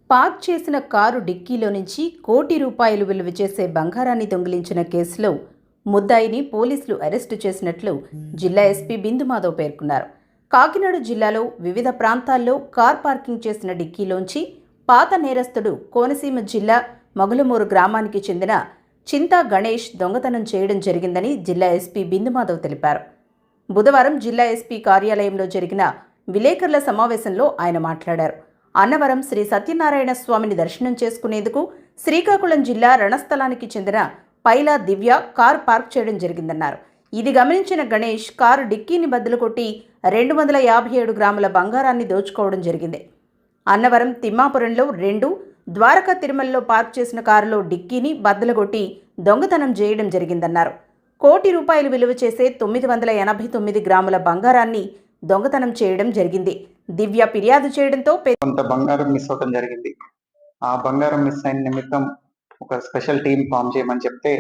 Park చేసిన car డిక్కీలో నుంచి ₹1,00,00,000 విలువ చేసే బంగారాన్ని దొంగిలించిన కేసులో ముద్దాయిని పోలీసులు అరెస్టు చేసినట్లు జిల్లా ఎస్పీ బిందుమాధవ్ పేర్కొన్నారు. కాకినాడ జిల్లాలో వివిధ ప్రాంతాల్లో కార్ పార్కింగ్ చేసిన డిక్కీలోంచి పాత నేరస్తుడు కోనసీమ జిల్లా మొగలమూరు గ్రామానికి చెందిన చింతా గణేష్ దొంగతనం చేయడం జరిగిందని జిల్లా ఎస్పీ బిందుమాధవ్ తెలిపారు. బుధవారం జిల్లా ఎస్పీ కార్యాలయంలో జరిగిన విలేకరుల సమావేశంలో ఆయన మాట్లాడారు. అన్నవరం శ్రీ సత్యనారాయణ స్వామిని దర్శనం చేసుకునేందుకు శ్రీకాకుళం జిల్లా రణస్థలానికి చెందిన పైలా దివ్య కారు పార్క్ చేయడం జరిగిందన్నారు. ఇది గమనించిన గణేష్ కారు డిక్కీని బద్దలు కొట్టి 257 గ్రాముల బంగారాన్ని దోచుకోవడం జరిగింది. అన్నవరం తిమ్మాపురంలో 2, ద్వారకా తిరుమలలో పార్క్ చేసిన కారులో డిక్కీని బద్దలుగొట్టి దొంగతనం చేయడం జరిగిందన్నారు. ₹1,00,00,000 విలువ చేసే 989 గ్రాముల బంగారాన్ని దొంగతనం చేయడం జరిగింది. దివ్య ఫిర్యాదు చేయడంతో కొంత బంగారం మిస్ అవడం జరిగింది. ఆ బంగారం మిస్ అయిన నిమిత్తం ఒక స్పెషల్ టీం ఫామ్ చేయమని చెప్తే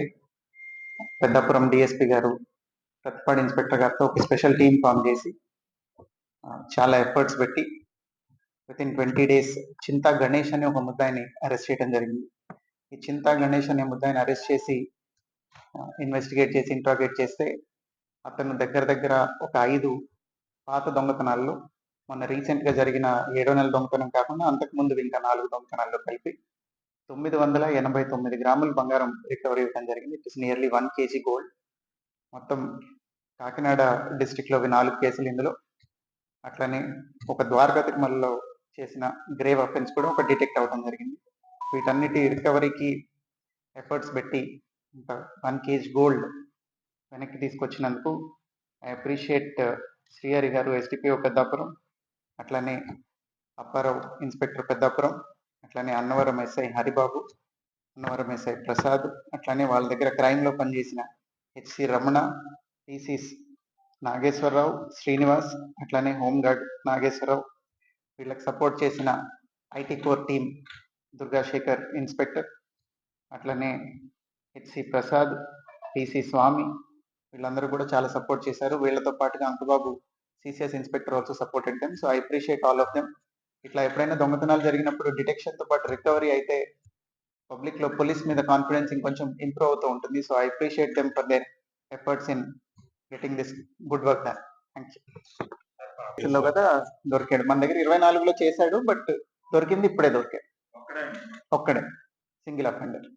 పెద్దాపురం డిఎస్పీ గారు ప్రతిపాడు ఇన్స్పెక్టర్ గారితో ఒక స్పెషల్ టీం ఫామ్ చేసి చాలా ఎఫర్ట్స్ పెట్టి వితిన్ 20 days చింతా గణేష్ అనే ఒక ముద్దాయిని అరెస్ట్ చేయడం జరిగింది. ఈ చింతా గణేష్ అనే ముద్దాయిని అరెస్ట్ చేసి ఇన్వెస్టిగేట్ చేసి ఇంట్రాగేట్ చేస్తే అతను దగ్గర ఒక 5 పాత దొంగతనాల్లో మొన్న రీసెంట్గా జరిగిన 7వ నెల దొంగతనం కాకుండా అంతకుముందు ఇంకా 4 దొంగతనాల్లో కలిపి 989 గ్రాముల బంగారం రికవరీ ఇవ్వడం జరిగింది. It is nearly 1 kg gold. మొత్తం కాకినాడ డిస్టిక్లో 4 కేసులు ఇందులో, అట్లనే ఒక ద్వారకా తిరుమలలో చేసిన గ్రేవ్ అఫెన్స్ కూడా ఒక డిటెక్ట్ అవ్వడం జరిగింది. వీటన్నిటి రికవరీకి ఎఫర్ట్స్ పెట్టి 1 kg గోల్డ్ వెనక్కి తీసుకొచ్చినందుకు ఐ అప్రిషియేట్ శ్రీహరి గారు, ఎస్డిపిఓ పెద్దాపురం, అట్లనే అప్పారావు ఇన్స్పెక్టర్ పెద్దాపురం, అట్లనే అన్నవరం ఎస్ఐ హరిబాబు, అన్నవరం ఎస్ఐ ప్రసాద్, అట్లనే వాళ్ళ దగ్గర క్రైమ్లో పనిచేసిన హెచ్సి రమణ, టీసీస్ నాగేశ్వరరావు, శ్రీనివాస్, అట్లనే హోంగార్డ్ నాగేశ్వరరావు, వీళ్ళకి సపోర్ట్ చేసిన IT core team Durgasekhar inspector, అట్లనే హెచ్సి ప్రసాద్, టీసీ స్వామి, వీళ్ళందరూ కూడా చాలా సపోర్ట్ చేశారు. వీళ్ళతో పాటుగా Ankubabu CCS inspector also supported them. So I appreciate all of them. ఇట్లా ఎప్పుడైనా దొంగతనాలు జరిగినప్పుడు డిటెక్షన్తో పాటు రికవరీ అయితే పబ్లిక్లో పోలీస్ మీద కాన్ఫిడెన్స్ ఇంకొంచెం ఇంప్రూవ్ అవుతూ ఉంటుంది. So I appreciate them for their efforts in getting this good work done. Thank you. కదా దొరికాడు మన దగ్గర 24లో చేశాడు, బట్ దొరికింది ఇప్పుడే దొరికాడు ఒక్కడే సింగిల్ అఫెండర్.